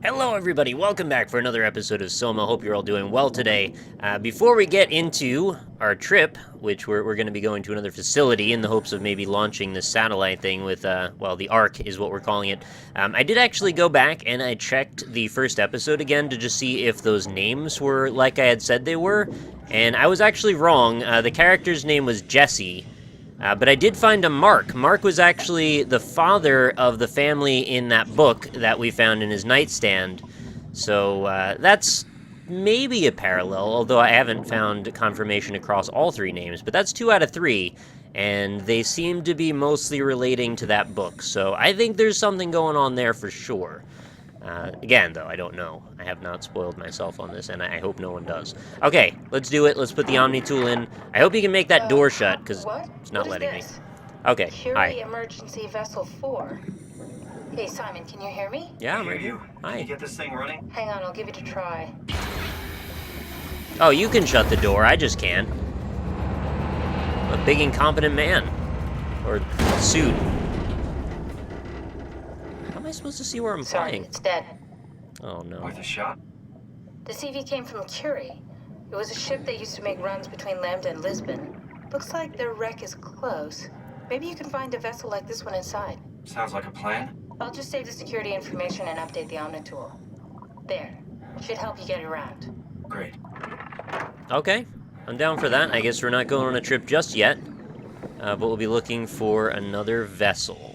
Hello everybody, welcome back for another episode of Soma. Hope you're all doing well today. Before we get into our trip, which we're going to be going to another facility in the hopes of maybe launching this satellite thing with, the Ark is what we're calling it. I did actually go back and I checked the first episode again to just see if those names were like I had said they were, and I was actually wrong. The character's name was Jesse. But I did find a Mark. Mark was actually the father of the family in that book that we found in his nightstand. So that's maybe a parallel, although I haven't found confirmation across all three names. But that's 2 out of 3, and they seem to be mostly relating to that book. So I think there's something going on there for sure. Again, though, I don't know. I have not spoiled myself on this, and I hope no one does. Okay, let's do it. Let's put the Omni tool in. I hope you can make that door shut, because it's not letting me. Okay, hi. Emergency Vessel 4. Hey, Simon, can you hear me? Yeah, I'm right you. here. Can Hi. you get this thing running? Hang on, I'll give it a try. Oh, you can shut the door. I just can't. I'm a big, incompetent man. Or suit. How am I supposed to see where I'm Sorry, flying? it's dead. Oh, no. Worth a shot? The CV came from Curie. It was a ship that used to make runs between Lambda and Lisbon. Looks like their wreck is close. Maybe you can find a vessel like this one inside. Sounds like a plan. I'll just save the security information and update the Omni tool. There. Should help you get around. Great. Okay, I'm down for that. I guess we're not going on a trip just yet, but we'll be looking for another vessel.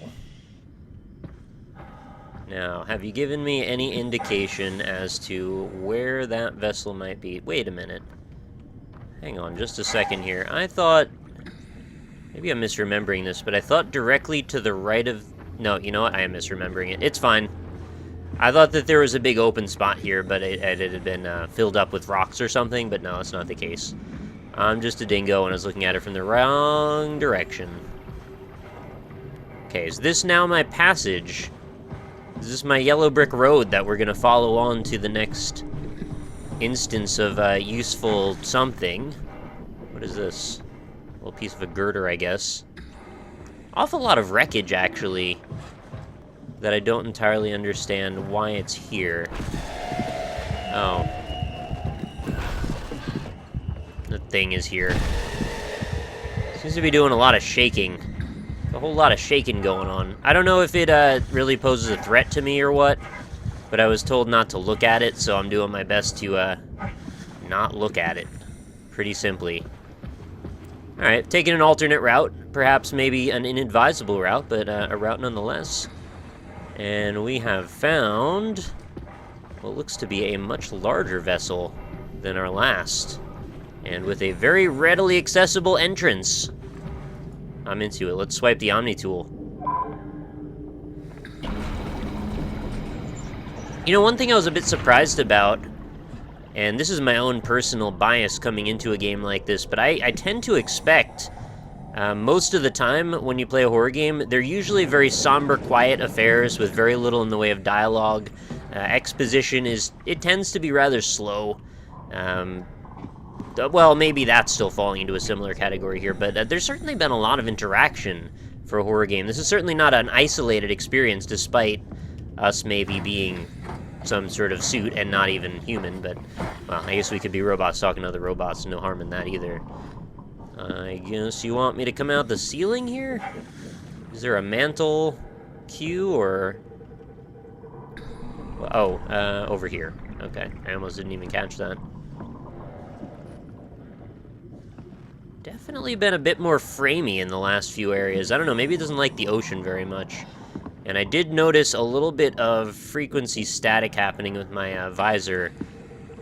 Now, have you given me any indication as to where that vessel might be? Wait a minute. Hang on just a second here. I thought... Maybe I'm misremembering this, but I thought directly to the right of... No, you know what? I am misremembering it. It's fine. I thought that there was a big open spot here, but it had been filled up with rocks or something, but no, that's not the case. I'm just a dingo, and I was looking at it from the wrong direction. Okay, is this now my passage? Is this my yellow brick road that we're going to follow on to the next instance of useful something? What is this? A little piece of a girder, I guess. Awful lot of wreckage, actually, that I don't entirely understand why it's here. Oh. The thing is here. Seems to be doing a lot of shaking. A whole lot of shaking going on. I don't know if it really poses a threat to me or what, but I was told not to look at it, so I'm doing my best to not look at it. Pretty simply. Alright, taking an alternate route. Perhaps maybe an inadvisable route, but a route nonetheless. And we have found what looks to be a much larger vessel than our last. And with a very readily accessible entrance. I'm into it. Let's swipe the Omni tool. You know, one thing I was a bit surprised about, and this is my own personal bias coming into a game like this, but I tend to expect, most of the time when you play a horror game, they're usually very somber, quiet affairs with very little in the way of dialogue. Exposition it tends to be rather slow. Well, maybe that's still falling into a similar category here, but there's certainly been a lot of interaction for a horror game. This is certainly not an isolated experience, despite us maybe being some sort of suit and not even human, but, well, I guess we could be robots talking to other robots, no harm in that either. I guess you want me to come out the ceiling here? Is there a mantle queue, or... Oh, over here. Okay, I almost didn't even catch that. Definitely been a bit more framey in the last few areas. I don't know, maybe it doesn't like the ocean very much. And I did notice a little bit of frequency static happening with my visor,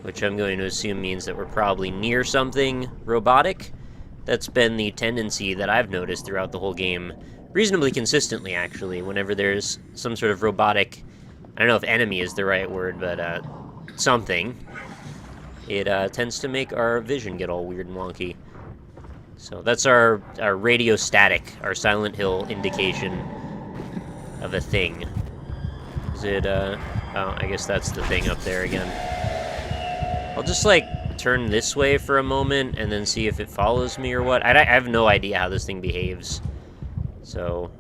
which I'm going to assume means that we're probably near something robotic. That's been the tendency that I've noticed throughout the whole game, reasonably consistently, actually, whenever there's some sort of robotic, I don't know if enemy is the right word, but something, it tends to make our vision get all weird and wonky. So that's our radio static, our Silent Hill indication of a thing. Is it, oh, I guess that's the thing up there again. I'll just, like, turn this way for a moment and then see if it follows me or what. I have no idea how this thing behaves. So,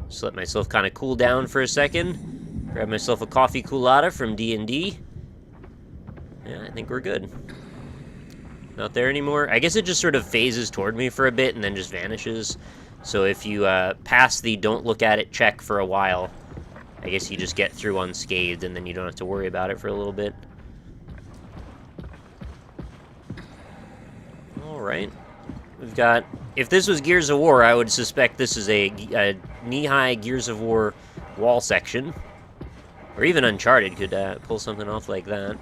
just let myself kind of cool down for a second. Grab myself a coffee culotta from D&D. Yeah, I think we're good. Not there anymore. I guess it just sort of phases toward me for a bit and then just vanishes. So if you pass the don't look at it check for a while, I guess you just get through unscathed and then you don't have to worry about it for a little bit. Alright. We've got... If this was Gears of War, I would suspect this is a knee-high Gears of War wall section. Or even Uncharted could pull something off like that.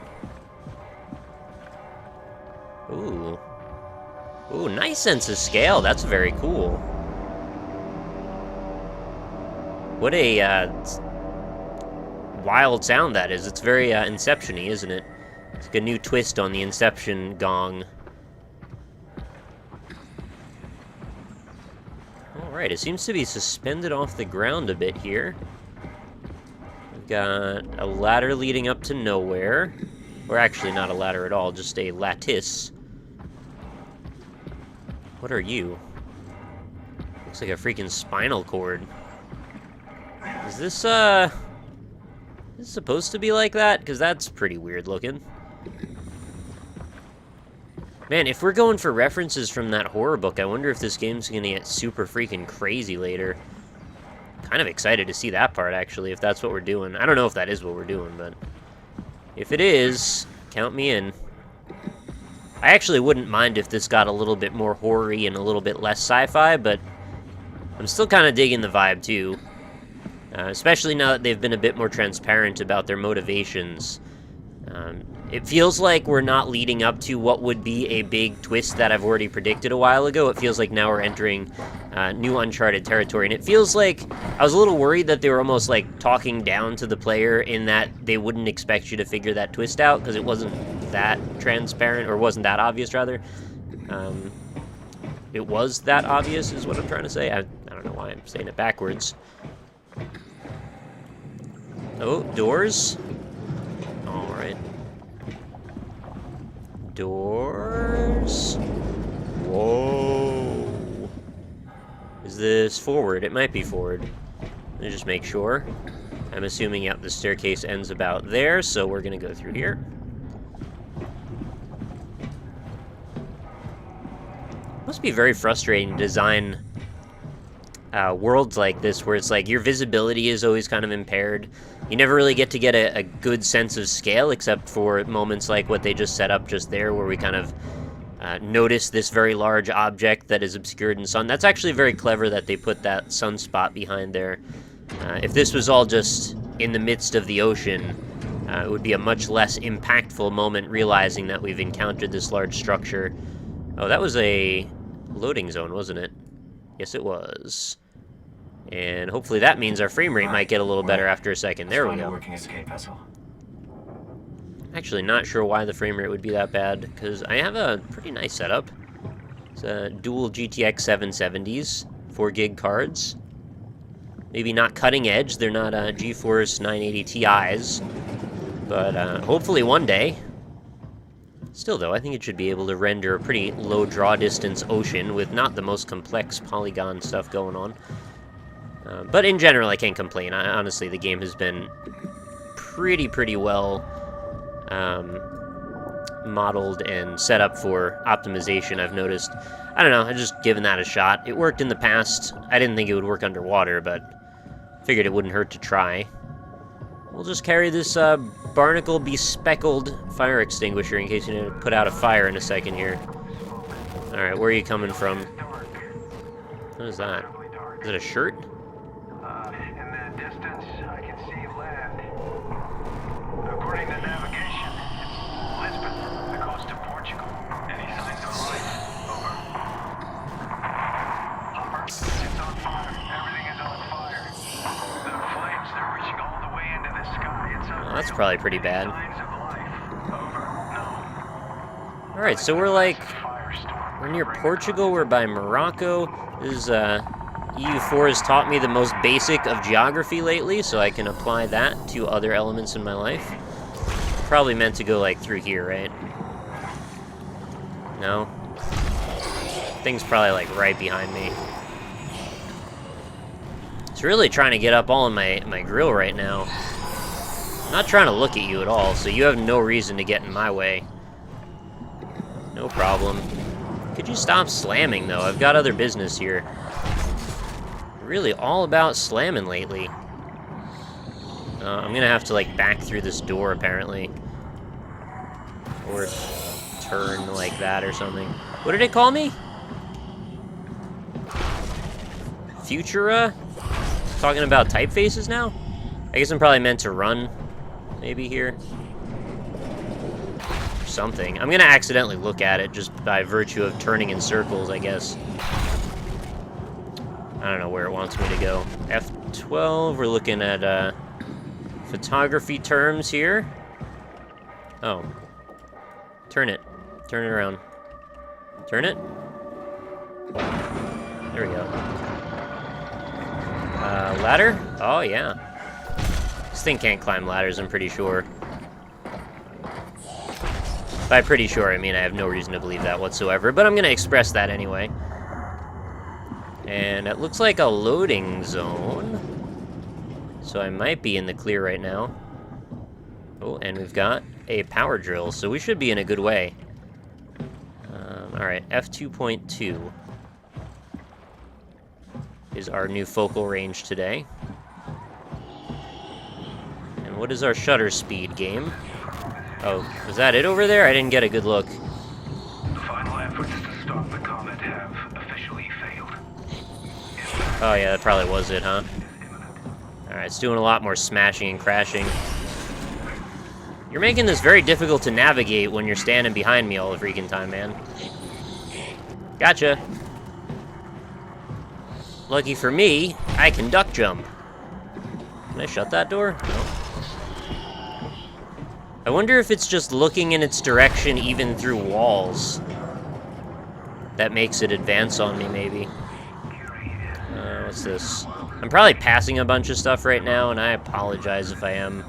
Ooh. Ooh, nice sense of scale. That's very cool. What a wild sound that is. It's very Inception-y, isn't it? It's like a new twist on the Inception gong. Alright, it seems to be suspended off the ground a bit here. We've got a ladder leading up to nowhere. Or actually not a ladder at all, just a lattice. What are you? Looks like a freaking spinal cord. Is this supposed to be like that? Because that's pretty weird looking. Man, if we're going for references from that horror book, I wonder if this game's gonna get super freaking crazy later. Kind of excited to see that part, actually, if that's what we're doing. I don't know if that is what we're doing, but... if it is, count me in. I actually wouldn't mind if this got a little bit more horror-y and a little bit less sci-fi, but I'm still kind of digging the vibe, too. Especially now that they've been a bit more transparent about their motivations. It feels like we're not leading up to what would be a big twist that I've already predicted a while ago. It feels like now we're entering new Uncharted territory, and it feels like I was a little worried that they were almost like talking down to the player in that they wouldn't expect you to figure that twist out because it wasn't that transparent, or wasn't that obvious, rather. It was that obvious is what I'm trying to say. I don't know why I'm saying it backwards. Oh, doors. Alright. Doors. Whoa. Is this forward? It might be forward. Let me just make sure. I'm assuming, yep, the staircase ends about there, so we're gonna go through here. Must be very frustrating to design worlds like this, where it's like your visibility is always kind of impaired. You never really get to get a good sense of scale, except for moments like what they just set up just there, where we kind of notice this very large object that is obscured in sun. That's actually very clever that they put that sunspot behind there. If this was all just in the midst of the ocean, it would be a much less impactful moment realizing that we've encountered this large structure. Oh, that was a loading zone, wasn't it? Yes, it was. And hopefully that means our frame rate might get a little better after a second. There we go. Working escape vessel. Actually, not sure why the frame rate would be that bad, because I have a pretty nice setup. It's a dual GTX 770s, 4 gig cards. Maybe not cutting edge, they're not GeForce 980 Ti's, but hopefully one day. Still, though, I think it should be able to render a pretty low draw distance ocean with not the most complex polygon stuff going on. But in general, I can't complain. Honestly, the game has been pretty well modeled and set up for optimization, I've noticed. I don't know, I've just given that a shot. It worked in the past. I didn't think it would work underwater, but figured it wouldn't hurt to try. We'll just carry this barnacle bespeckled fire extinguisher in case you need to put out a fire in a second here. Alright, where are you coming from? What is that? Is it a shirt? In the distance, I can see land. According to navigation, it's Lisbon, the coast of Portugal. Any signs of life? Over. Hopper, it's on fire. Everything is on fire. The flames, they're reaching all the way into the sky. It's Oh, that's probably pretty bad. signs of life. Over. No. Alright, so we're near Portugal, we're by Morocco. This is, EU4 has taught me the most basic of geography lately, so I can apply that to other elements in my life. Probably meant to go, like, through here, right? No? Thing's probably, like, right behind me. It's really trying to get up all in my grill right now. not trying to look at you at all, so you have no reason to get in my way. No problem. Could you stop slamming, though? I've got other business here. Really all about slamming lately. I'm gonna have to, like, back through this door, apparently. Or turn like that or something. What did it call me? Futura? Talking about typefaces now? I guess I'm probably meant to run, maybe here. Or something. I'm gonna accidentally look at it just by virtue of turning in circles, I guess. I don't know where it wants me to go. F12, we're looking at photography terms here. Oh. Turn it. Turn it around. Turn it. There we go. Ladder? Oh, yeah. This thing can't climb ladders, I'm pretty sure. By pretty sure, I mean I have no reason to believe that whatsoever, but I'm going to express that anyway. And it looks like a loading zone. So I might be in the clear right now. Oh, and we've got a power drill, so we should be in a good way. Alright, F2.2 is our new focal range today. And what is our shutter speed, game? Oh, was that it over there? I didn't get a good look. Final efforts to stop the comet have officially failed. Oh yeah, that probably was it, huh? Alright, it's doing a lot more smashing and crashing. You're making this very difficult to navigate when you're standing behind me all the freaking time, man. Gotcha. Lucky for me, I can duck jump. Can I shut that door? No. I wonder if it's just looking in its direction even through walls. That makes it advance on me, maybe. What's this? I'm probably passing a bunch of stuff right now, and I apologize if I am.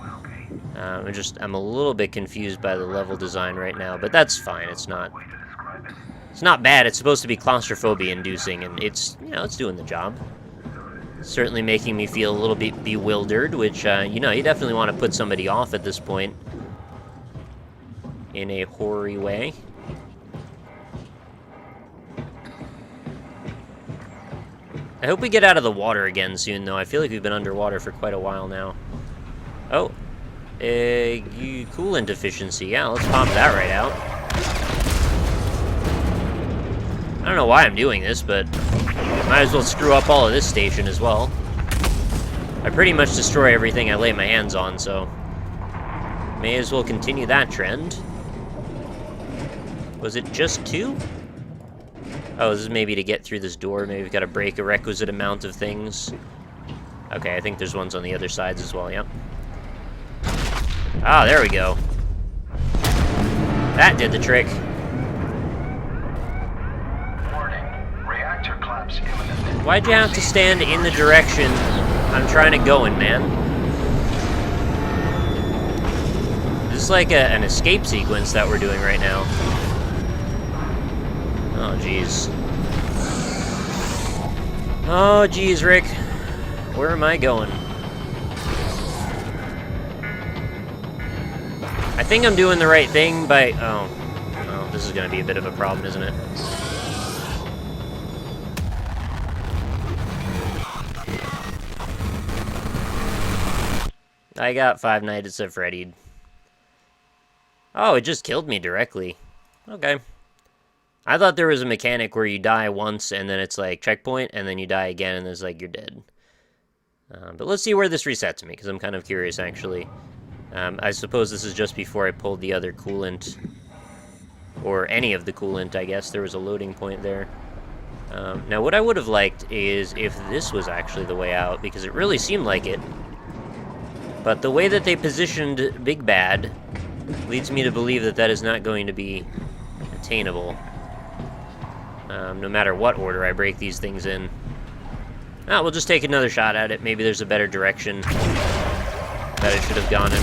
I'm a little bit confused by the level design right now, but that's fine. It's not bad. It's supposed to be claustrophobia inducing, and it's doing the job. Certainly making me feel a little bit bewildered, which, you definitely want to put somebody off at this point in a horror-y way. I hope we get out of the water again soon, though. I feel like we've been underwater for quite a while now. Oh. Coolant deficiency. Yeah, let's pop that right out. I don't know why I'm doing this, but might as well screw up all of this station as well. I pretty much destroy everything I lay my hands on, so may as well continue that trend. Was it just 2? Oh, this is maybe to get through this door. Maybe we've got to break a requisite amount of things. Okay, I think there's ones on the other sides as well, yep. Ah, there we go. That did the trick. Warning. Reactor collapse imminent. Why'd you have to stand in the direction I'm trying to go in, man? This is like an escape sequence that we're doing right now. Oh, jeez. Oh, jeez, Rick. Where am I going? I think I'm doing the right thing by... Oh, this is going to be a bit of a problem, isn't it? I got Five Nights at Freddy'd. Oh, it just killed me directly. Okay. I thought there was a mechanic where you die once and then it's like checkpoint and then you die again and it's like you're dead. But let's see where this resets me because I'm kind of curious actually. I suppose this is just before I pulled the other coolant. Or any of the coolant, I guess. There was a loading point there. Now what I would have liked is if this was actually the way out because it really seemed like it. But the way that they positioned Big Bad leads me to believe that that is not going to be attainable. No matter what order I break these things in. We'll just take another shot at it. Maybe there's a better direction that I should have gone in.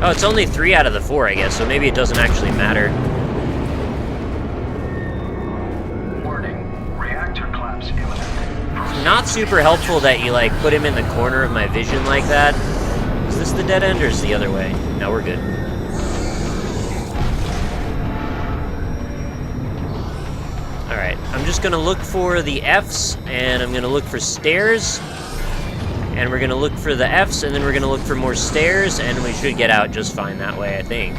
Oh, it's only 3 out of the 4, I guess, so maybe it doesn't actually matter. Warning. Reactor collapse imminent. super helpful that you, like, put him in the corner of my vision like that. Is this the dead end or is it the other way? No, we're good. Alright, I'm just gonna look for the Fs, and I'm gonna look for stairs. And we're gonna look for the Fs, and then we're gonna look for more stairs, and we should get out just fine that way, I think.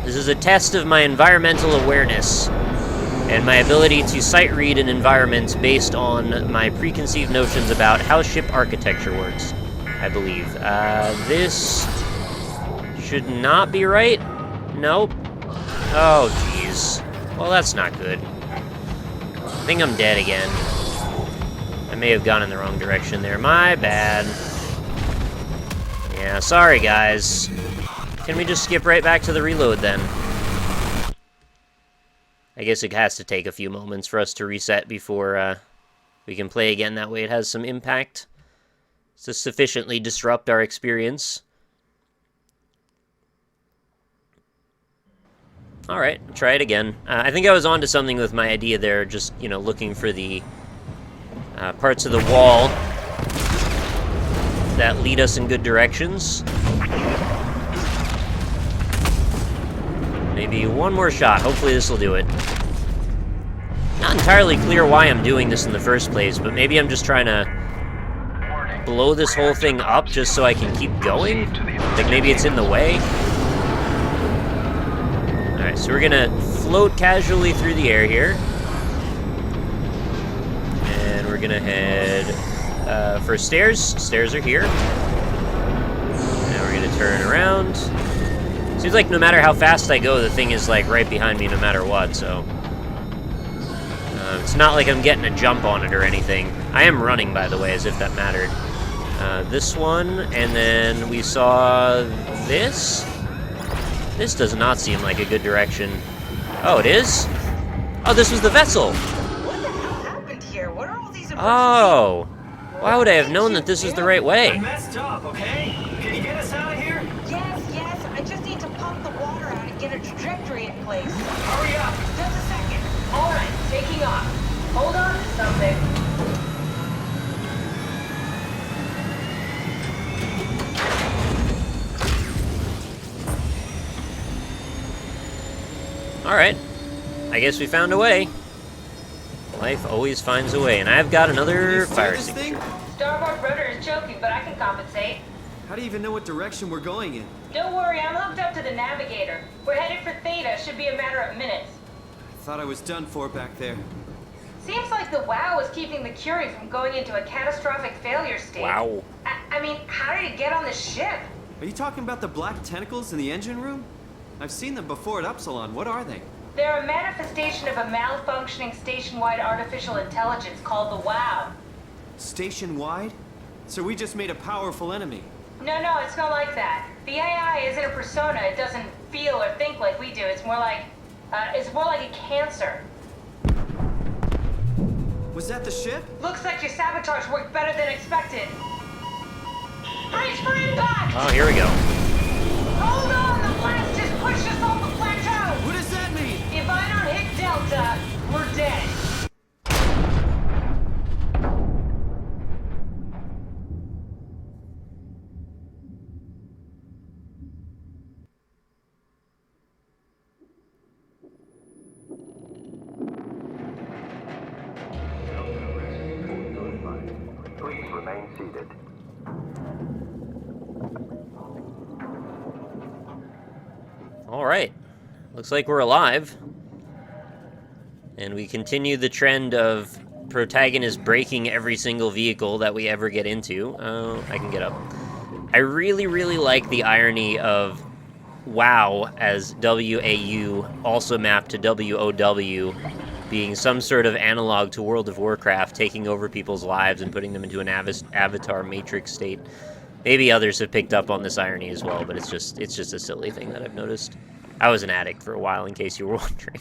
This is a test of my environmental awareness and my ability to sight read an environment based on my preconceived notions about how ship architecture works, I believe. This should not be right. Nope. Oh, jeez. Well, that's not good. I think I'm dead again. I may have gone in the wrong direction there. My bad. Yeah, sorry, guys. Can we just skip right back to the reload, then? I guess it has to take a few moments for us to reset before we can play again. That way it has some impact to sufficiently disrupt our experience. Alright, try it again. I think I was onto something with my idea there, just, you know, looking for the parts of the wall that lead us in good directions. Maybe one more shot. Hopefully this will do it. Not entirely clear why I'm doing this in the first place, but maybe I'm just trying to blow this whole thing up just so I can keep going? Like maybe it's in the way? Alright, so we're gonna float casually through the air here. And we're gonna head for stairs. Stairs are here. Now we're gonna turn around. Seems like no matter how fast I go, the thing is like right behind me no matter what, so... it's not like I'm getting a jump on it or anything. I am running, by the way, as if that mattered. This one, and then we saw this? This does not seem like a good direction. Oh, it is? Oh, this was the vessel! What the hell happened here? What are all these emergency... Oh! Why would I have known that this was the right I way? messed up, okay? Can you get us out of here? Yes, I just need to pump the water out and get a trajectory in place. Hurry up! Just a second. All right, taking off. Hold on to something. Alright. I guess we found a way. Life always finds a way, and I've got another fire extinguisher. Starboard rudder is choking, but I can compensate. How do you even know what direction we're going in? Don't worry, I'm hooked up to the navigator. We're headed for Theta. Should be a matter of minutes. I thought I was done for back there. Seems like the WOW is keeping the Curie from going into a catastrophic failure state. Wow. I mean, how did it get on the ship? Are you talking about the black tentacles in the engine room? I've seen them before at Upsilon. What are they? They're a manifestation of a malfunctioning station-wide artificial intelligence called the WOW. Station-wide? So we just made a powerful enemy. No, it's not like that. The AI isn't a persona. It doesn't feel or think like we do. It's more like a cancer. Was that the ship? Looks like your sabotage worked better than expected. Brace for impact! Oh, here we go. Hold on, the blast just pushed us off the plateau! What does that mean? If I don't hit Delta, we're dead. Please remain seated. All right. Looks like we're alive. And we continue the trend of protagonists breaking every single vehicle that we ever get into. Oh, I can get up. I really, really like the irony of WOW as WAU also mapped to WOW being some sort of analog to World of Warcraft, taking over people's lives and putting them into an avatar matrix state. Maybe others have picked up on this irony as well, but it's just a silly thing that I've noticed. I was an addict for a while, in case you were wondering.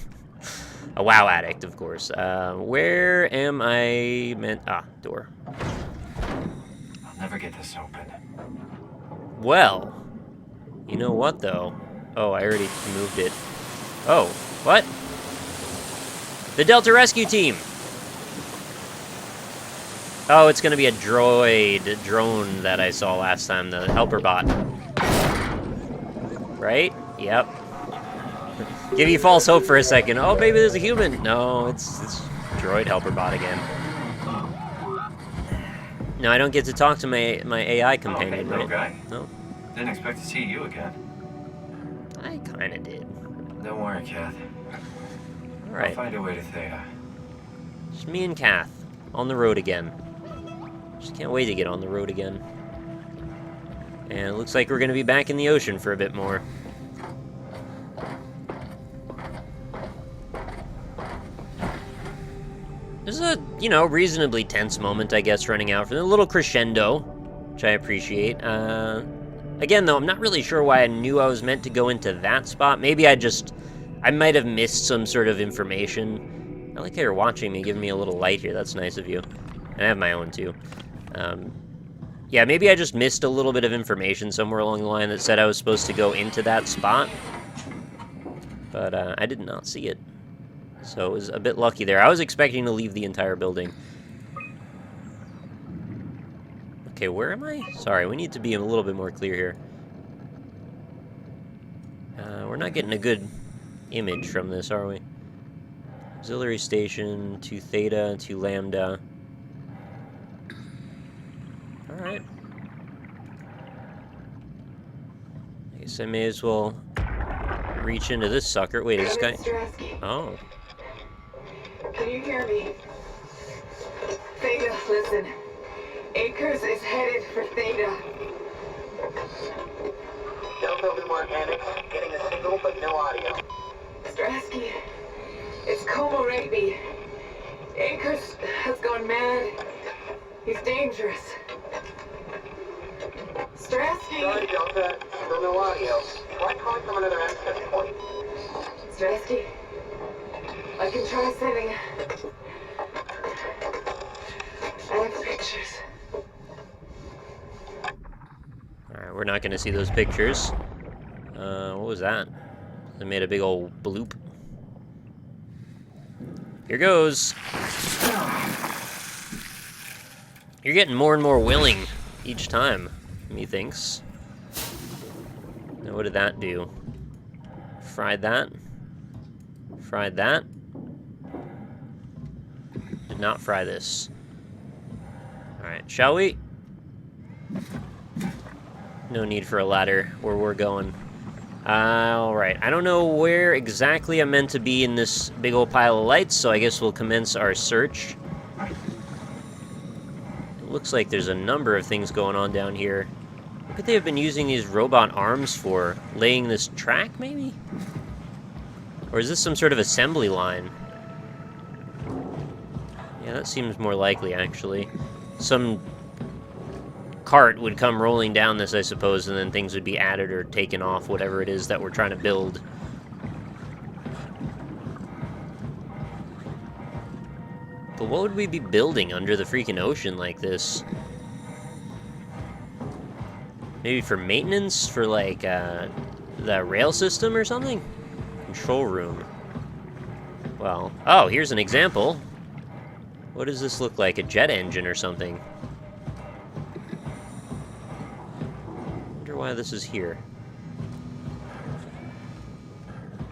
A WoW addict, of course. Where am I meant? Ah, door. I'll never get this open. Well, you know what, though? Oh, I already moved it. Oh, what? The Delta Rescue Team! Oh, it's gonna be a drone that I saw last time, the helper bot. Right? Yep. Give you false hope for a second. Oh, maybe there's a human. No, it's droid helper bot again. No, I don't get to talk to my AI companion, okay, little right? guy. No. Didn't expect to see you again. I kind of did. Don't worry, Kath. All right. I'll find a way to Theta. Just me and Kath on the road again. Just can't wait to get on the road again. And it looks like we're going to be back in the ocean for a bit more. This is a, you know, reasonably tense moment, I guess, running out from a little crescendo, which I appreciate. Again, though, I'm not really sure why I knew I was meant to go into that spot. Maybe I might have missed some sort of information. I like how you're watching me, giving me a little light here. That's nice of you. And I have my own, too. Yeah, maybe I just missed a little bit of information somewhere along the line that said I was supposed to go into that spot. But I did not see it. So it was a bit lucky there. I was expecting to leave the entire building. Okay, where am I? Sorry, we need to be a little bit more clear here. We're not getting a good image from this, are we? Auxiliary station, to Theta, to Lambda. Alright. I guess I may as well reach into this sucker. Wait, is this guy... Oh. Can you hear me? Theta, listen. Akers is headed for Theta. Delta Lima Organics, getting a signal but no audio. Strasky, it's Como Rigby. Akers has gone mad. He's dangerous. Strasky! Sorry, Delta, still no audio. Try calling from another access point. Strasky, I can try sending... I have pictures. Alright, we're not going to see those pictures. What was that? They made a big old bloop. Here goes. You're getting more and more willing each time, methinks. Now, what did that do? Fried that. Fried that. Did not fry this. Alright, shall we? No need for a ladder where we're going. Alright, I don't know where exactly I'm meant to be in this big old pile of lights, so I guess we'll commence our search. It looks like there's a number of things going on down here. What could they have been using these robot arms for? Laying this track, maybe? Or is this some sort of assembly line? Yeah, that seems more likely, actually. Some cart would come rolling down this, I suppose, and then things would be added or taken off, whatever it is that we're trying to build. But what would we be building under the freaking ocean like this? Maybe for maintenance? For, like, the rail system or something? Control room. Well, oh, here's an example. What does this look like? A jet engine or something? Wonder why this is here.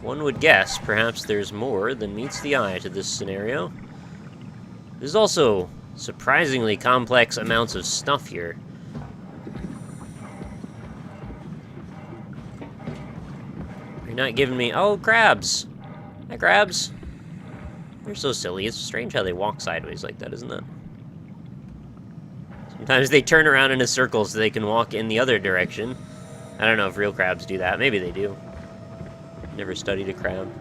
One would guess perhaps there's more than meets the eye to this scenario. There's also surprisingly complex amounts of stuff here. You're not giving me... Oh, crabs! Hi, crabs! They're so silly. It's strange how they walk sideways like that, isn't it? Sometimes they turn around in a circle so they can walk in the other direction. I don't know if real crabs do that. Maybe they do. Never studied a crab.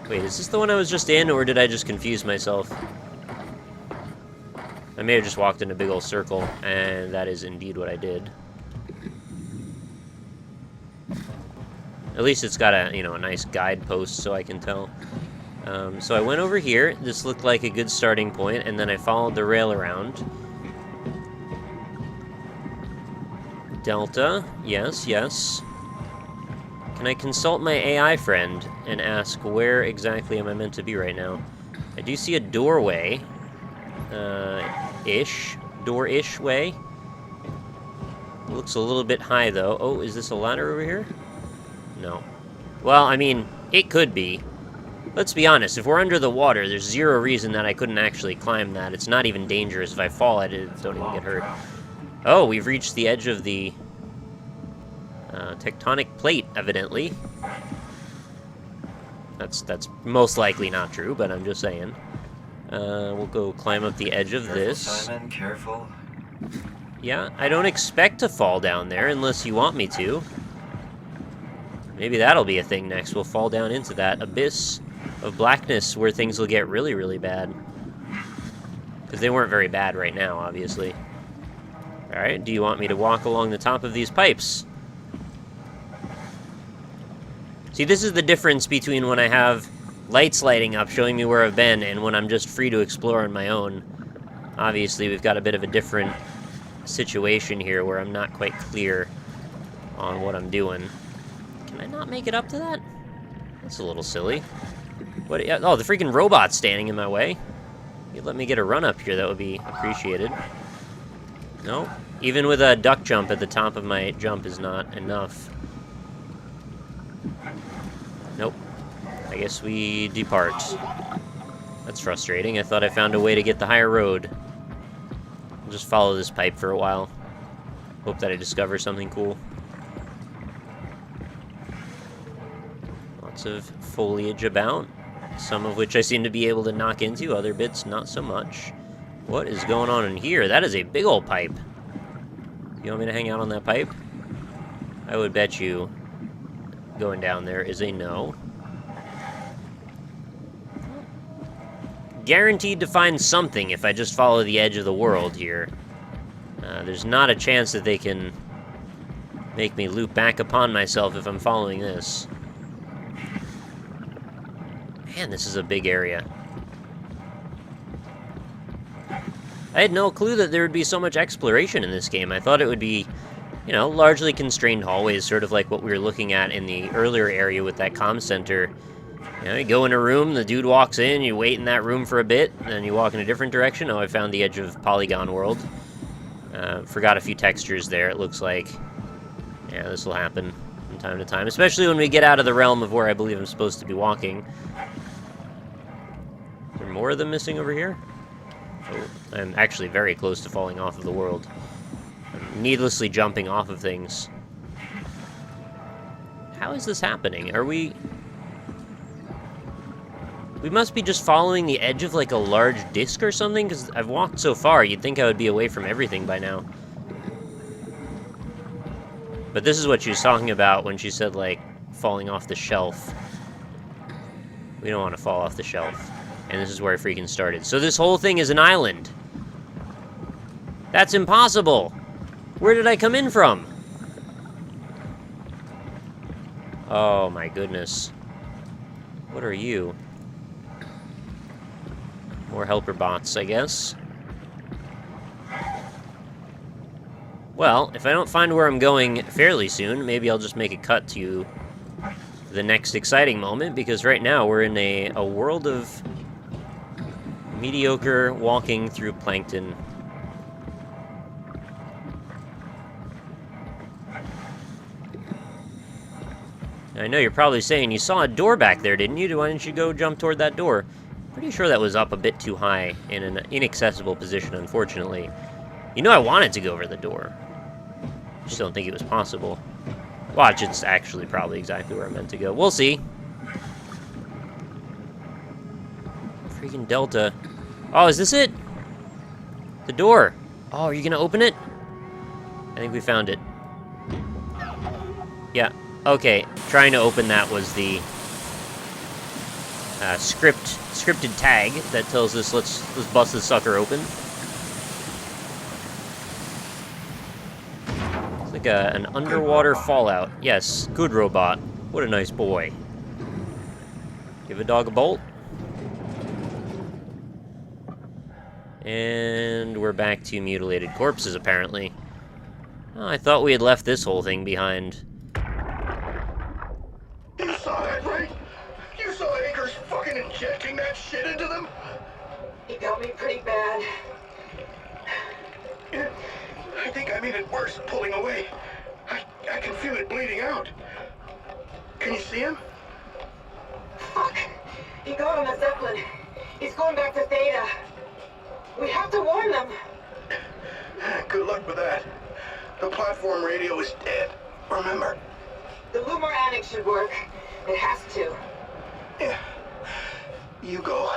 Wait, is this the one I was just in, or did I just confuse myself? I may have just walked in a big old circle, and that is indeed what I did. At least it's got a, you know, a nice guidepost so I can tell. So I went over here. This looked like a good starting point, and then I followed the rail around. Delta. Yes, yes. Can I consult my AI friend and ask where exactly am I meant to be right now? I do see a doorway. door-ish way. Looks a little bit high, though. Oh, is this a ladder over here? No. Well, I mean, it could be. Let's be honest, if we're under the water, there's zero reason that I couldn't actually climb that. It's not even dangerous. If I fall at it, don't even get hurt. Oh, we've reached the edge of the tectonic plate, evidently. That's most likely not true, but I'm just saying. We'll go climb up the edge of this. Simon, careful. Yeah, I don't expect to fall down there unless you want me to. Maybe that'll be a thing next. We'll fall down into that abyss of blackness where things will get really, really bad. Because they weren't very bad right now, obviously. Alright, do you want me to walk along the top of these pipes? See, this is the difference between when I have lights lighting up showing me where I've been and when I'm just free to explore on my own. Obviously, we've got a bit of a different situation here where I'm not quite clear on what I'm doing. Can I not make it up to that? That's a little silly. What? Oh, the freaking robot's standing in my way. You'd let me get a run up here, that would be appreciated. No? Even with a duck jump at the top of my jump is not enough. Nope. I guess we depart. That's frustrating. I thought I found a way to get the higher road. I'll just follow this pipe for a while. Hope that I discover something cool. Lots of foliage about. Some of which I seem to be able to knock into, other bits not so much. What is going on in here? That is a big old pipe. You want me to hang out on that pipe? I would bet you going down there is a no. Guaranteed to find something if I just follow the edge of the world here. There's not a chance that they can make me loop back upon myself if I'm following this. Man, this is a big area. I had no clue that there would be so much exploration in this game. I thought it would be, you know, largely constrained hallways, sort of like what we were looking at in the earlier area with that comm center. You know, you go in a room, the dude walks in, you wait in that room for a bit, and then you walk in a different direction. Oh, I found the edge of Polygon World. Forgot a few textures there, it looks like. Yeah, this will happen from time to time, especially when we get out of the realm of where I believe I'm supposed to be walking. Is there more of them missing over here? Oh, I'm actually very close to falling off of the world. I'm needlessly jumping off of things. How is this happening? Are we... We must be just following the edge of, like, a large disc or something? Because I've walked so far, you'd think I would be away from everything by now. But this is what she was talking about when she said, like, falling off the shelf. We don't want to fall off the shelf. And this is where I freaking started. So this whole thing is an island. That's impossible! Where did I come in from? Oh my goodness. What are you? More helper bots, I guess. Well, if I don't find where I'm going fairly soon, maybe I'll just make a cut to the next exciting moment, because right now we're in a world of mediocre walking through plankton. I know you're probably saying, you saw a door back there, didn't you? Why didn't you go jump toward that door? Pretty sure that was up a bit too high in an inaccessible position, unfortunately. You know I wanted to go over the door. Just don't think it was possible. Watch, it's actually probably exactly where I meant to go. We'll see. Freaking Delta. Oh, is this it? The door. Oh, are you gonna open it? I think we found it. Yeah. Okay. Trying to open that was the scripted tag that tells us let's bust this sucker open. It's like an underwater fallout. Yes, good robot. What a nice boy. Give a dog a bolt. And we're back to mutilated corpses, apparently. Oh, I thought we had left this whole thing behind. You saw that, right? You saw Akers fucking injecting that shit into them? Keep going. got me pretty bad. I think I made it worse pulling away. I can feel it bleeding out. Can you see him? Fuck. He got on the Zeppelin. He's going back to Theta. We have to warn them. Good luck with that. The platform radio is dead. Remember? The Lumar Annex should work. It has to. Yeah. You go.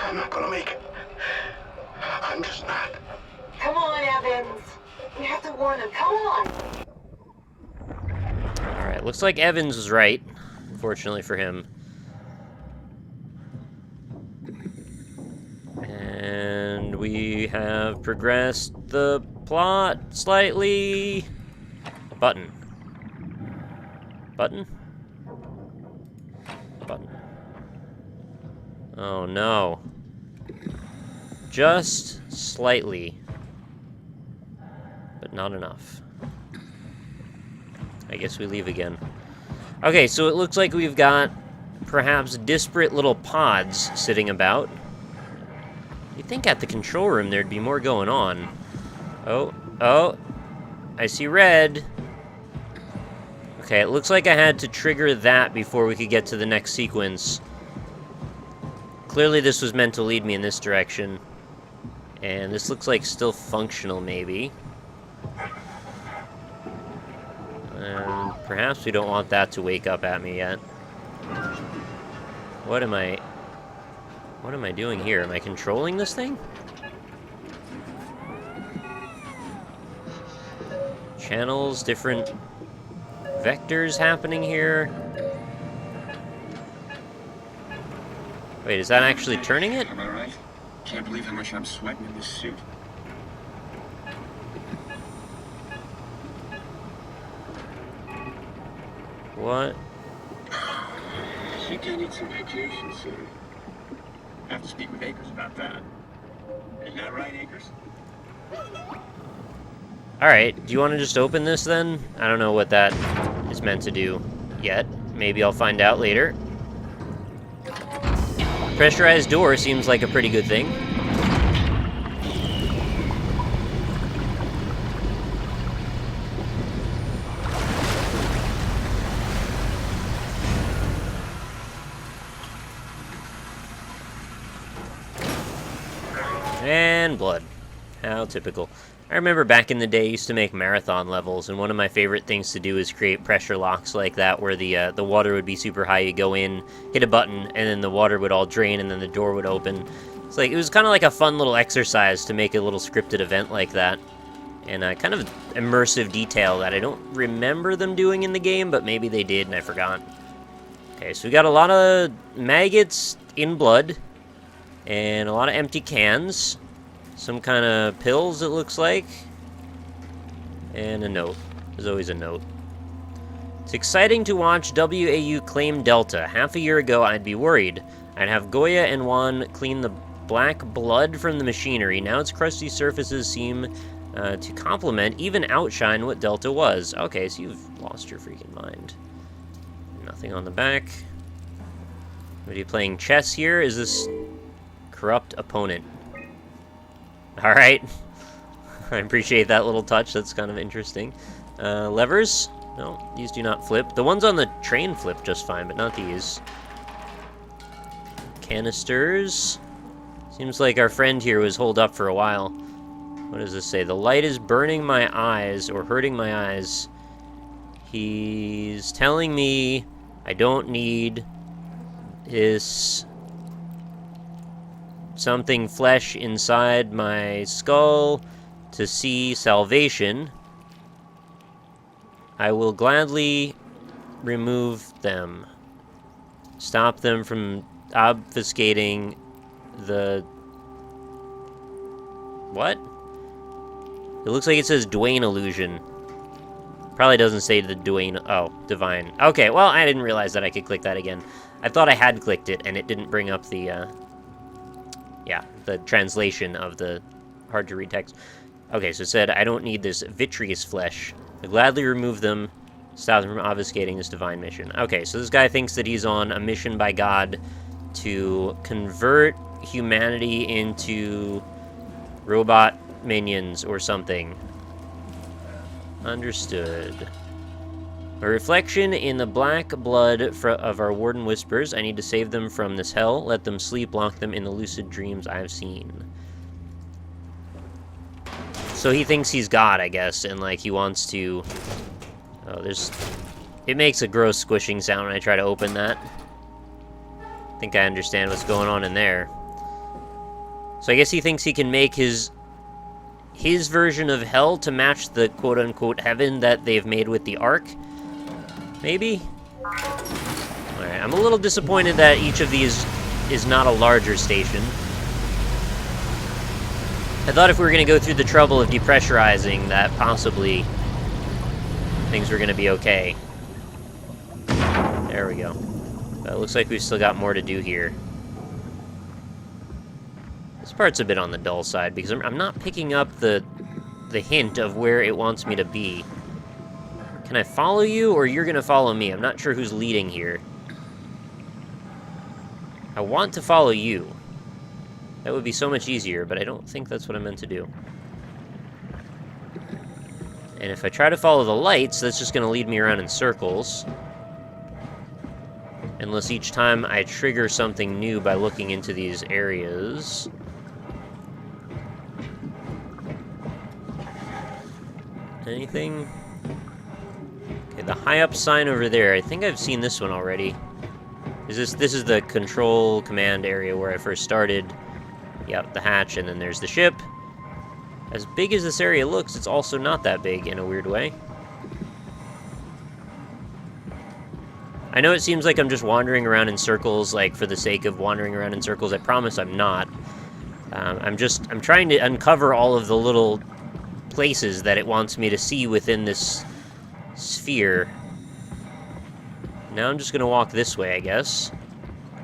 I'm not gonna make it. I'm just not. Come on, Evans. We have to warn them. Come on. Alright, looks like Evans was right. Fortunately for him. And we have progressed the plot slightly. Button. Button? Button. Oh no. Just slightly. But not enough. I guess we leave again. Okay, so it looks like we've got perhaps disparate little pods sitting about. You'd think at the control room there'd be more going on. Oh, I see red. Okay, it looks like I had to trigger that before we could get to the next sequence. Clearly this was meant to lead me in this direction. And this looks like still functional, maybe. And perhaps we don't want that to wake up at me yet. What am I doing here? Am I controlling this thing? Channels, different vectors happening here. Wait, is that actually turning it? Am I right? Can't believe how much I'm sweating in this suit. What? I think I need some vacation soon. I have to speak with Akers about that. Isn't that right, Akers? Alright, do you want to just open this then? I don't know what that is meant to do yet. Maybe I'll find out later. Pressurized door seems like a pretty good thing. And blood. How typical. I remember back in the day I used to make marathon levels, and one of my favorite things to do is create pressure locks like that, where the water would be super high. You go in, hit a button, and then the water would all drain, and then the door would open. It's like, it was kind of like a fun little exercise to make a little scripted event like that. And kind of immersive detail that I don't remember them doing in the game, but maybe they did and I forgot. Okay, so we got a lot of maggots in blood, and a lot of empty cans. Some kind of pills, it looks like. And a note. There's always a note. It's exciting to watch WAU claim Delta. Half a year ago, I'd be worried. I'd have Goya and Juan clean the black blood from the machinery. Now its crusty surfaces seem to complement, even outshine what Delta was. Okay, so you've lost your freaking mind. Nothing on the back. Are you playing chess here? Is this corrupt opponent? Alright. I appreciate that little touch. That's kind of interesting. Levers? No, these do not flip. The ones on the train flip just fine, but not these. Canisters. Seems like our friend here was holed up for a while. What does this say? The light is burning my eyes, or hurting my eyes. He's telling me I don't need his something flesh inside my skull to see salvation. I will gladly remove them. Stop them from obfuscating the... What? It looks like it says Dwayne illusion. Probably doesn't say the Dwayne... Oh, divine. Okay, well, I didn't realize that I could click that again. I thought I had clicked it, and it didn't bring up the, yeah, the translation of the hard-to-read text. Okay, so it said, I don't need this vitreous flesh. I gladly remove them, stop them from obfuscating this divine mission. Okay, so this guy thinks that he's on a mission by God to convert humanity into robot minions or something. Understood. A reflection in the black blood of our Warden Whispers. I need to save them from this hell. Let them sleep, lock them in the lucid dreams I've seen. So he thinks he's God, I guess, and like he wants to... Oh, there's... It makes a gross squishing sound when I try to open that. I think I understand what's going on in there. So I guess he thinks he can make his version of hell to match the quote-unquote heaven that they've made with the Ark. Maybe? Alright, I'm a little disappointed that each of these is not a larger station. I thought if we were going to go through the trouble of depressurizing, that possibly things were going to be okay. There we go. But it looks like we've still got more to do here. This part's a bit on the dull side, because I'm not picking up the hint of where it wants me to be. Can I follow you, or you're going to follow me? I'm not sure who's leading here. I want to follow you. That would be so much easier, but I don't think that's what I meant to do. And if I try to follow the lights, that's just going to lead me around in circles. Unless each time I trigger something new by looking into these areas. Anything? Okay, the high up sign over there. I think I've seen this one already. This is the control command area where I first started. Yep, the hatch, and then there's the ship. As big as this area looks, it's also not that big in a weird way. I know it seems like I'm just wandering around in circles, like, for the sake of wandering around in circles. I promise I'm not. I'm trying to uncover all of the little places that it wants me to see within this sphere. Now I'm just gonna walk this way, I guess.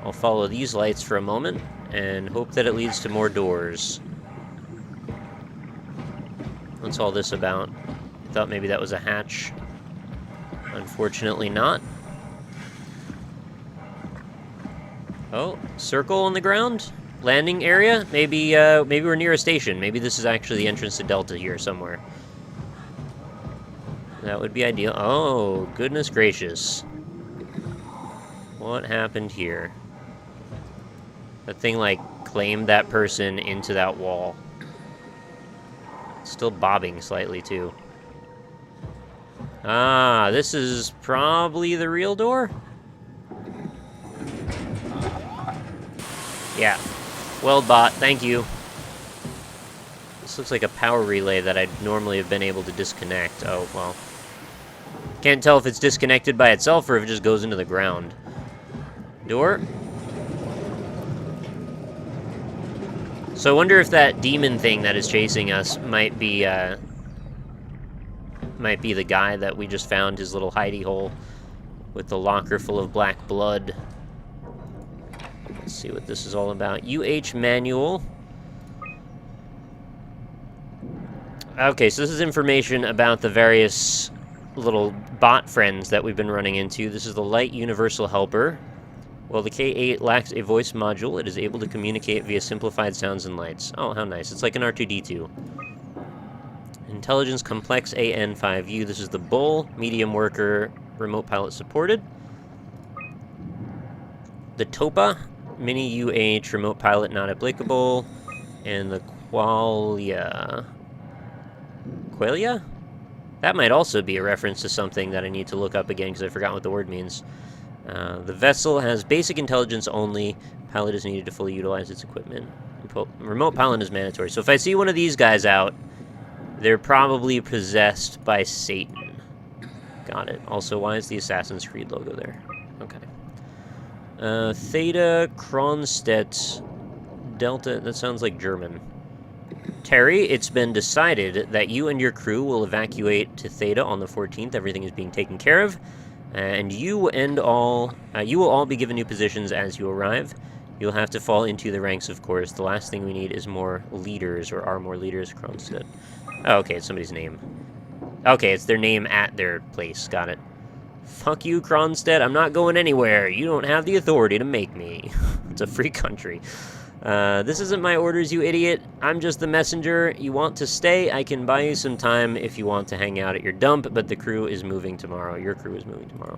I'll follow these lights for a moment, and hope that it leads to more doors. What's all this about? I thought maybe that was a hatch. Unfortunately not. Oh, circle on the ground? Landing area? Maybe we're near a station. Maybe this is actually the entrance to Delta here somewhere. That would be ideal. Oh, goodness gracious. What happened here? That thing, like, claimed that person into that wall. It's still bobbing slightly, too. Ah, this is probably the real door? Yeah. Well bought, thank you. This looks like a power relay that I'd normally have been able to disconnect. Oh, well. Can't tell if it's disconnected by itself or if it just goes into the ground. Door? So I wonder if that demon thing that is chasing us might be the guy that we just found, his little hidey hole with the locker full of black blood. Let's see what this is all about. UH manual. Okay, so this is information about the various little bot friends that we've been running into. This is the Light Universal Helper. While the K8 lacks a voice module, it is able to communicate via simplified sounds and lights. Oh, how nice. It's like an R2-D2. Intelligence Complex AN5U. This is the Bull, medium worker, remote pilot supported. The Topa, mini UH, remote pilot not applicable. And the Qualia? That might also be a reference to something that I need to look up again because I forgot what the word means. The vessel has basic intelligence only. Pilot is needed to fully utilize its equipment. Remote pilot is mandatory. So if I see one of these guys out, they're probably possessed by Satan. Got it. Also, why is the Assassin's Creed logo there? Okay. Theta, Kronstedt, Delta. That sounds like German. Terry, it's been decided that you and your crew will evacuate to Theta on the 14th. Everything is being taken care of. And you will all be given new positions as you arrive. You'll have to fall into the ranks, of course. The last thing we need is more leaders, or are more leaders, Kronstedt. Oh, okay, it's somebody's name. Okay, it's their name at their place. Got it. Fuck you, Kronstedt. I'm not going anywhere. You don't have the authority to make me. It's a free country. This isn't my orders, you idiot. I'm just the messenger. You want to stay? I can buy you some time if you want to hang out at your dump, but the crew is moving tomorrow. Your crew is moving tomorrow.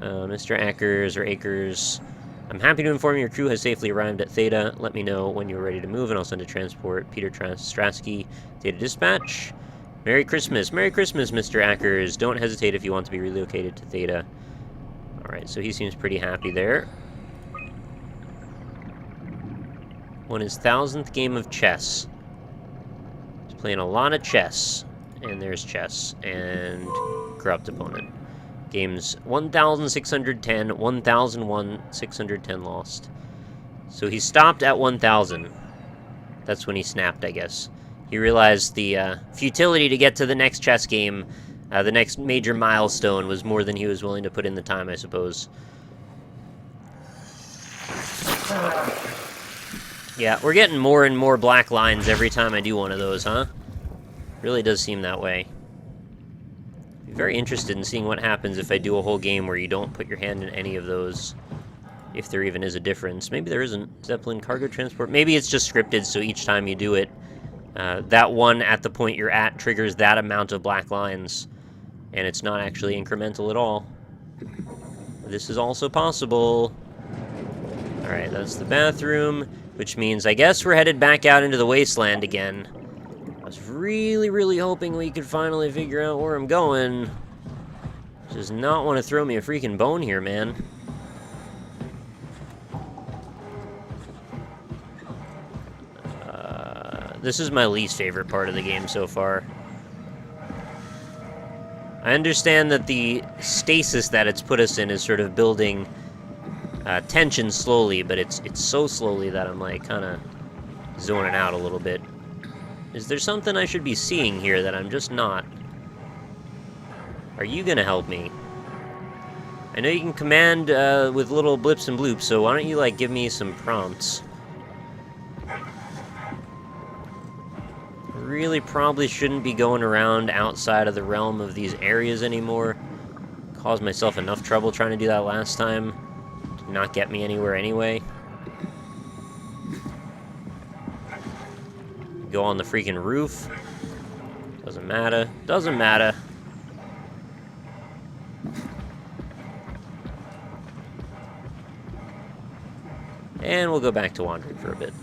Mr. Akers, I'm happy to inform you your crew has safely arrived at Theta. Let me know when you're ready to move, and I'll send a transport. Peter Stratsky, Theta Dispatch. Merry Christmas, Mr. Akers. Don't hesitate if you want to be relocated to Theta. Alright, so he seems pretty happy there. Won his 1000th game of chess. He's playing a lot of chess. And there's chess. And corrupt opponent. Games 1,610, 1,001, 610 lost. So he stopped at 1,000. That's when he snapped, I guess. He realized the futility to get to the next chess game, the next major milestone, was more than he was willing to put in the time, I suppose. Yeah, we're getting more and more black lines every time I do one of those, huh? Really does seem that way. Very interested in seeing what happens if I do a whole game where you don't put your hand in any of those. If there even is a difference. Maybe there isn't. Zeppelin cargo transport. Maybe it's just scripted, so each time you do it, that one at the point you're at triggers that amount of black lines. And it's not actually incremental at all. This is also possible. Alright, that's the bathroom. Which means, I guess we're headed back out into the wasteland again. I was really, really hoping we could finally figure out where I'm going. Does not want to throw me a freaking bone here, man. This is my least favorite part of the game so far. I understand that the stasis that it's put us in is sort of building tension slowly, but it's so slowly that I'm like kind of zoning out a little bit. Is there something I should be seeing here that I'm just not? Are you gonna help me? I know you can command with little blips and bloops, so why don't you like give me some prompts? Really probably shouldn't be going around outside of the realm of these areas anymore. Caused myself enough trouble trying to do that last time. Did not get me anywhere anyway. Go on the freaking roof. Doesn't matter. Doesn't matter. And we'll go back to wandering for a bit.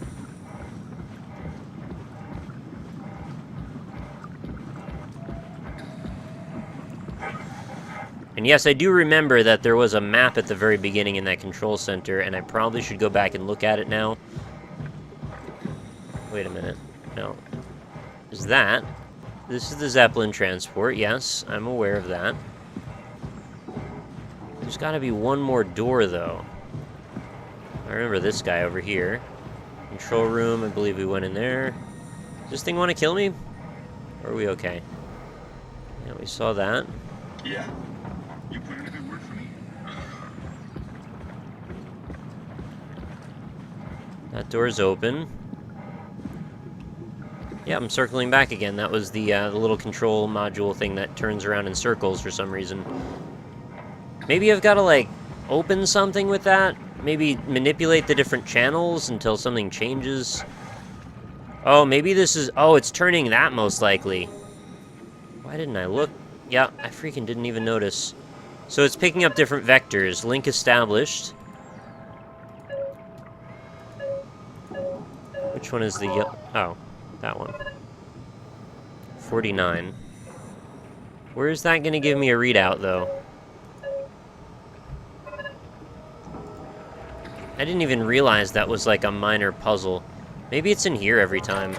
And yes, I do remember that there was a map at the very beginning in that control center, and I probably should go back and look at it now. Wait a minute. No. Is that? This is the Zeppelin transport, yes, I'm aware of that. There's gotta be one more door, though. I remember this guy over here. Control room, I believe we went in there. Does this thing want to kill me? Or are we okay? Yeah, we saw that. Yeah. You put in a good word for me? That door's open. Yeah, I'm circling back again. That was the little control module thing that turns around in circles for some reason. Maybe I've got to, like, open something with that? Maybe manipulate the different channels until something changes? Oh, maybe this is... Oh, it's turning that most likely. Why didn't I look? Yeah, I freaking didn't even notice. So it's picking up different vectors. Link established. Which one is the yellow? Oh, that one. 49. Where is that going to give me a readout, though? I didn't even realize that was like a minor puzzle. Maybe it's in here every time.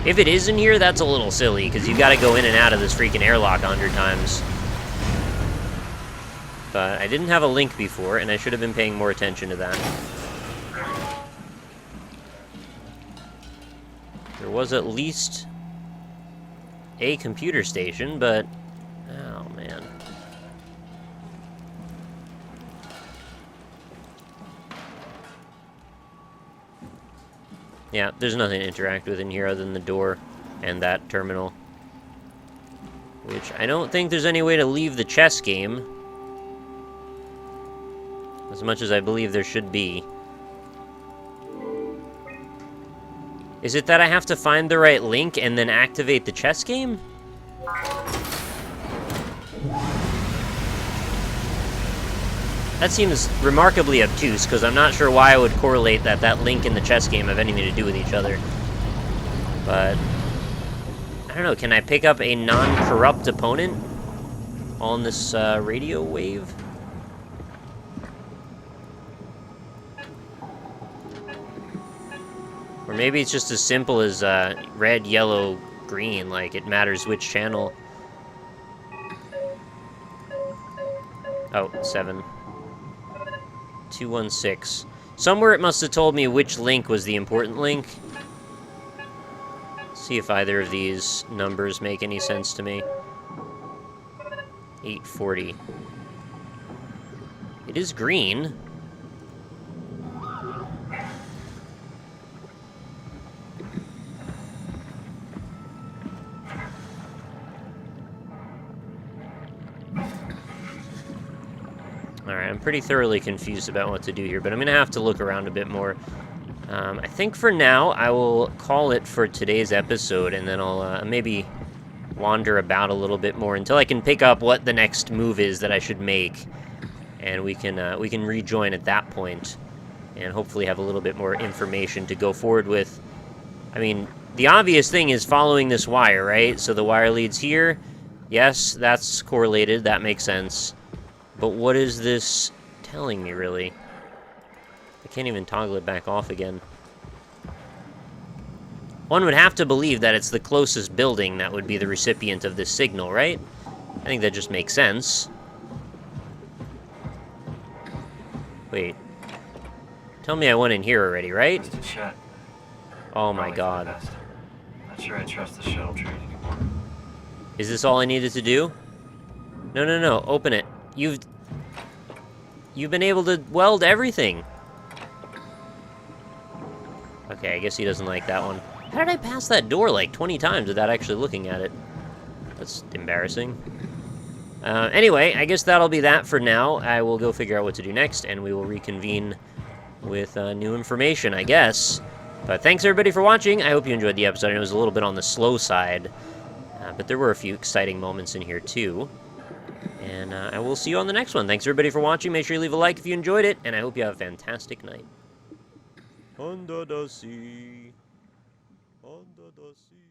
If it is in here, that's a little silly, because you gotta go in and out of this freaking airlock 100 times. But I didn't have a link before, and I should have been paying more attention to that. There was at least a computer station, but... Oh, man. Yeah, there's nothing to interact with in here other than the door and that terminal. Which I don't think there's any way to leave the chess game. As much as I believe there should be. Is it that I have to find the right link and then activate the chess game? That seems remarkably obtuse, because I'm not sure why I would correlate that that link in the chess game have anything to do with each other. But I don't know, can I pick up a non-corrupt opponent on this radio wave? Or maybe it's just as simple as red, yellow, green, like it matters which channel. Oh, 7. 216. Somewhere it must have told me which link was the important link. See if either of these numbers make any sense to me. 840. It is green. Alright, I'm pretty thoroughly confused about what to do here, but I'm going to have to look around a bit more. I think for now, I will call it for today's episode, and then I'll maybe wander about a little bit more until I can pick up what the next move is that I should make. And we can rejoin at that point, and hopefully have a little bit more information to go forward with. I mean, the obvious thing is following this wire, right? So the wire leads here. Yes, that's correlated. That makes sense. But what is this telling me, really? I can't even toggle it back off again. One would have to believe that it's the closest building that would be the recipient of this signal, right? I think that just makes sense. Wait. Tell me I went in here already, right? Just a chat. Oh my Probably for the god. best. Not sure I trust the shuttle train anymore. Is this all I needed to do? No, no, no. Open it. You've been able to weld everything. Okay, I guess he doesn't like that one. How did I pass that door like 20 times without actually looking at it? That's embarrassing. Anyway, I guess that'll be that for now. I will go figure out what to do next, and we will reconvene with new information, I guess. But thanks everybody for watching. I hope you enjoyed the episode. It was a little bit on the slow side, but there were a few exciting moments in here too. And I will see you on the next one. Thanks everybody for watching. Make sure you leave a like if you enjoyed it, and I hope you have a fantastic night. Under the sea. Under the sea.